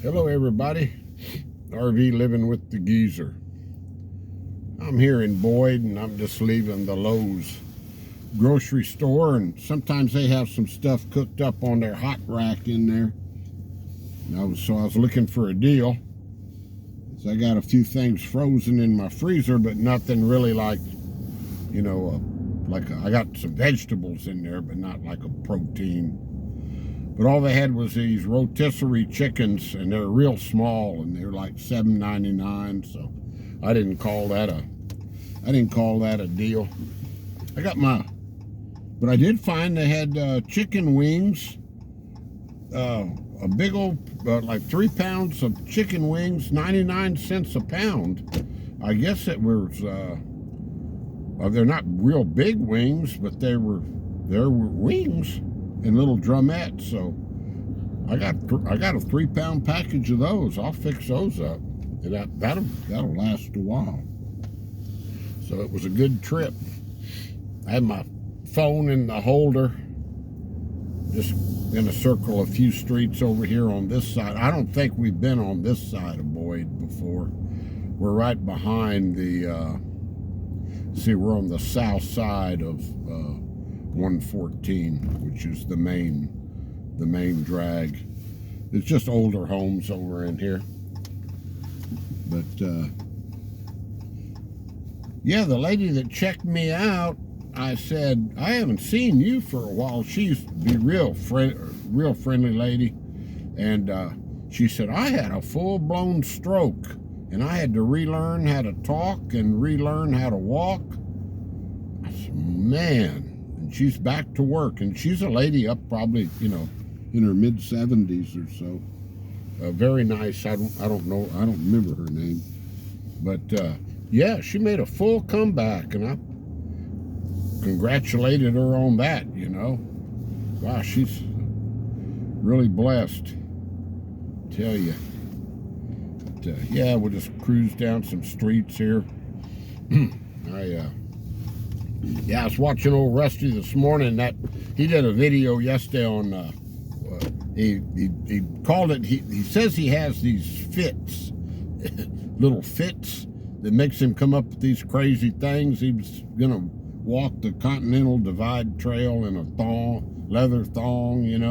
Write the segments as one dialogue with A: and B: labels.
A: Hello everybody, RV Living with the Geezer. I'm here in Boyd and I'm just leaving the Lowe's grocery store, and sometimes they have some stuff cooked up on their hot rack in there. And I was looking for a deal. So I got a few things frozen in my freezer, but nothing really like, I got some vegetables in there, but not like a protein. But all they had was these rotisserie chickens, and they're real small, and they're like $7.99. So I didn't call that a deal. But I did find they had chicken wings, a big old like 3 pounds of chicken wings, 99 cents a pound. I guess it was they're not real big wings, but they were wings in little drumettes. So I got a 3-pound package of those. I'll fix those up, and that'll last a while. So it was a good trip. I had my phone in the holder, just in a circle a few streets over here on this side. I don't think we've been on this side of Boyd before. We're right behind the we're on the south side of 114, which is the main drag. It's just older homes over in here. But yeah, the lady that checked me out, I said, I haven't seen you for a while. She used to be real friendly lady. And she said, I had a full-blown stroke, and I had to relearn how to talk and relearn how to walk. I said, man. And she's back to work, and she's a lady up probably, in her mid-70s or so. Very nice. I don't remember her name. But yeah, she made a full comeback, and I congratulated her on that, Wow, she's really blessed, tell you. But, yeah, we'll just cruise down some streets here. I was watching old Rusty this morning. That he did a video yesterday on he called it, he says he has these fits, little fits that makes him come up with these crazy things. He was gonna walk the Continental Divide Trail in a leather thong, and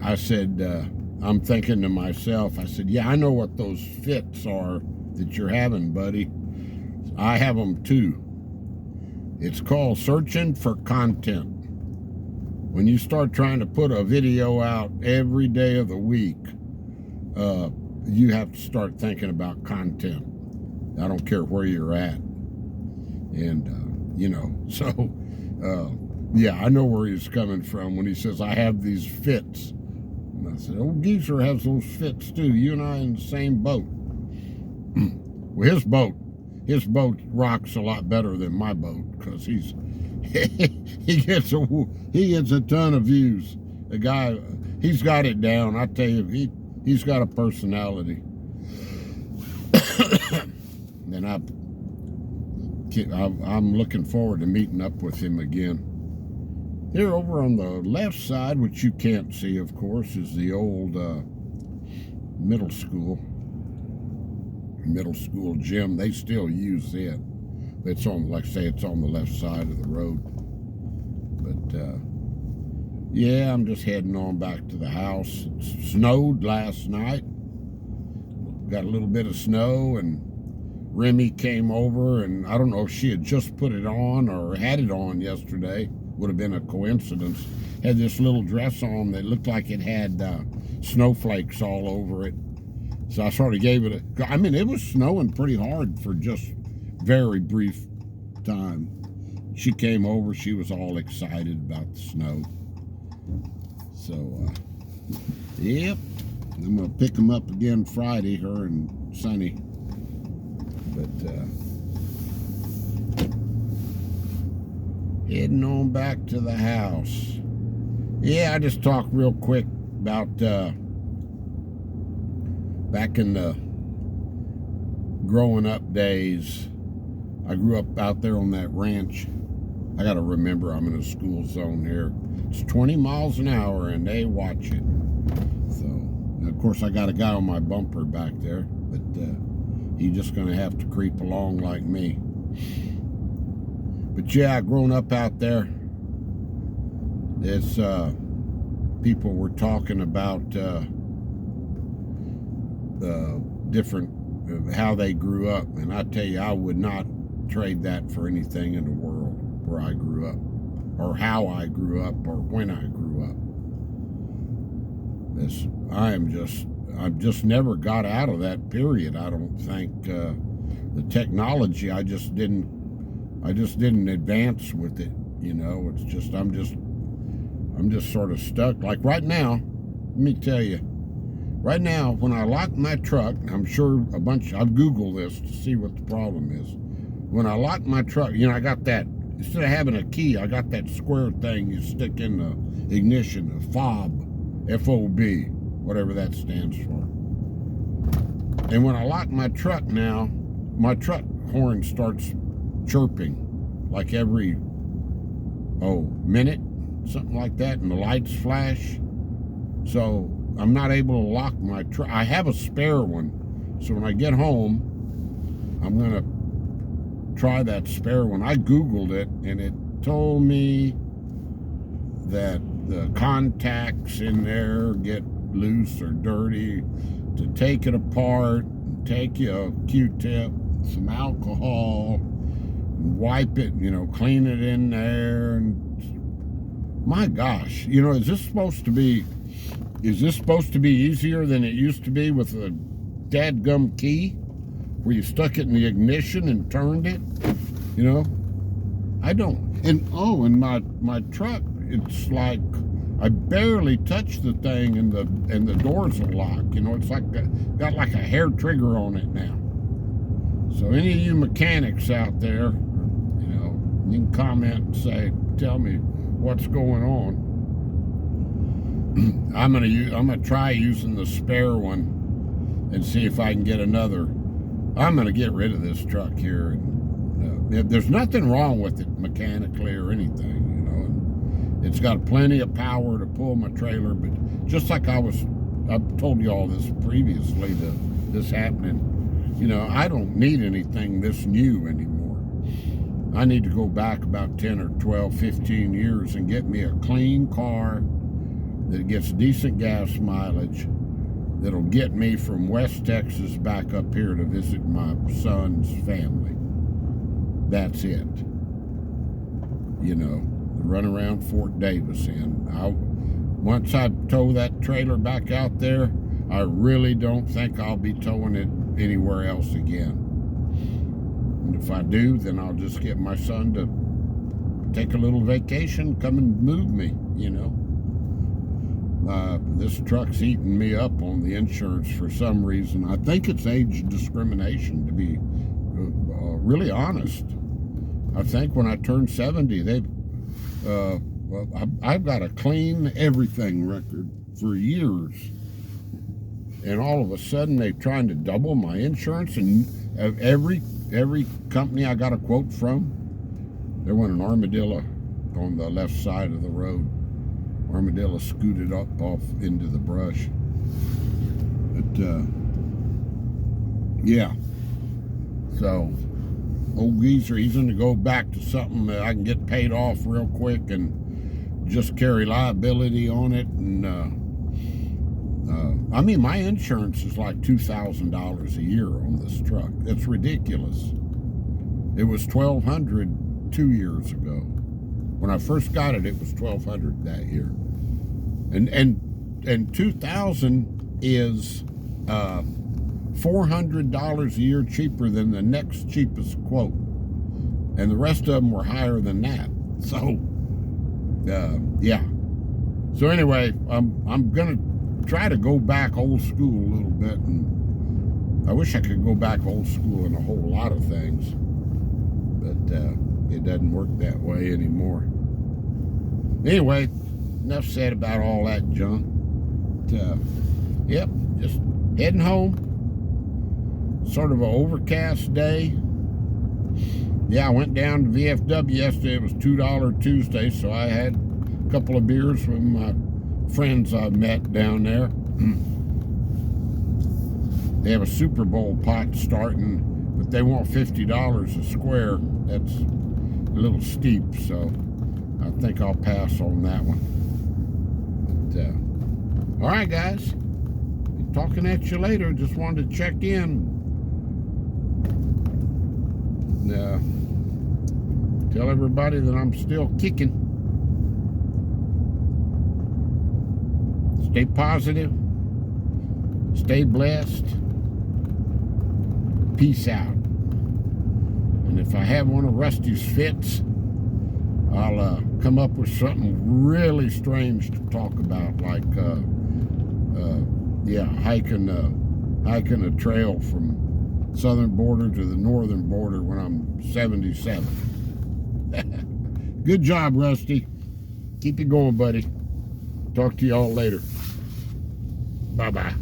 A: I said, I'm thinking to myself, I said, yeah, I know what those fits are that you're having, buddy. I have them too. It's called searching for content. When you start trying to put a video out every day of the week, you have to start thinking about content. I don't care where you're at. And, yeah, I know where he's coming from when he says, I have these fits. And I said, old Geezer has those fits too. You and I in the same boat. Well, his boat rocks a lot better than my boat, because he gets a ton of views. The guy, he's got it down. I tell you, he's got a personality. And I'm looking forward to meeting up with him again. Here over on the left side, which you can't see, of course, is the old middle school gym. They still use it. It's on, like I say, it's on the left side of the road. But yeah, I'm just heading on back to the house. It snowed last night. Got a little bit of snow, and Remy came over, and I don't know if she had just put it on or had it on yesterday. Would have been a coincidence. Had this little dress on that looked like it had snowflakes all over it. So I sort of gave it it was snowing pretty hard for just very brief time. She came over, she was all excited about the snow. So, yep, I'm going to pick them up again Friday, her and Sonny. But, heading on back to the house. Yeah, I just talked real quick about, back in the growing up days. I grew up out there on that ranch. I got to remember I'm in a school zone here. It's 20 miles an hour, and they watch it. So And of course, I got a guy on my bumper back there, but he's just going to have to creep along like me. But yeah, growing up out there, it's people were talking about different how they grew up, and I tell you, I would not trade that for anything in the world where I grew up, or how I grew up, or when I grew up. I've just never got out of that period. I don't think the technology. I just didn't advance with it. You know, it's just I'm just sort of stuck. Like right now, let me tell you. Right now, when I lock my truck, I'm sure I've Googled this to see what the problem is. When I lock my truck, you know, I got that, instead of having a key, I got that square thing you stick in the ignition, a fob, F-O-B, whatever that stands for. And when I lock my truck now, my truck horn starts chirping like every, minute, something like that, and the lights flash. So I'm not able to lock my truck. I have a spare one, so when I get home, I'm going to try that spare one. I Googled it, and it told me that the contacts in there get loose or dirty. To take it apart, take you a Q-tip, some alcohol, and wipe it, you know, clean it in there. And my gosh, you know, is this supposed to be easier than it used to be with a dadgum key where you stuck it in the ignition and turned it? You know, I don't. And my truck, it's like I barely touch the thing and the doors will lock. You know, it's like got like a hair trigger on it now. So any of you mechanics out there, you know, you can comment and tell me what's going on. I'm gonna try using the spare one and see if I can get another. I'm gonna get rid of this truck here. And, there's nothing wrong with it mechanically or anything, you know. And it's got plenty of power to pull my trailer, but just like I've told you all this previously, this happening, you know, I don't need anything this new anymore. I need to go back about 10 or 12, 15 years and get me a clean car that gets decent gas mileage, that'll get me from West Texas back up here to visit my son's family. That's it. You know, run around Fort Davis in. Once I tow that trailer back out there, I really don't think I'll be towing it anywhere else again. And if I do, then I'll just get my son to take a little vacation, come and move me, you know. This truck's eating me up on the insurance for some reason. I think it's age discrimination, to be really honest. I think when I turned 70, I've got a clean everything record for years. And all of a sudden, they're trying to double my insurance. And every company I got a quote from, there went an armadillo on the left side of the road. Armadillo scooted off into the brush. But, yeah. So, old geezer, he's going to go back to something that I can get paid off real quick and just carry liability on it. And, I mean, my insurance is like $2,000 a year on this truck. That's ridiculous. It was $1,200 2 years ago. When I first got it, it was $1,200 that year, and $2,000 is $400 a year cheaper than the next cheapest quote, and the rest of them were higher than that. So, yeah. So anyway, I'm gonna try to go back old school a little bit, and I wish I could go back old school in a whole lot of things, but it doesn't work that way anymore. Anyway, enough said about all that junk. Yep, just heading home. Sort of an overcast day. Yeah, I went down to VFW yesterday. It was $2 Tuesday, so I had a couple of beers with my friends I met down there. They have a Super Bowl pot starting, but they want $50 a square. That's a little steep, so I think I'll pass on that one. But, all right, guys. Talking at you later. Just wanted to check in. Tell everybody that I'm still kicking. Stay positive. Stay blessed. Peace out. And if I have one of Rusty's fits, I'll come up with something really strange to talk about, like hiking a trail from southern border to the northern border when I'm 77. Good job, Rusty. Keep it going, buddy. Talk to y'all later. Bye-bye.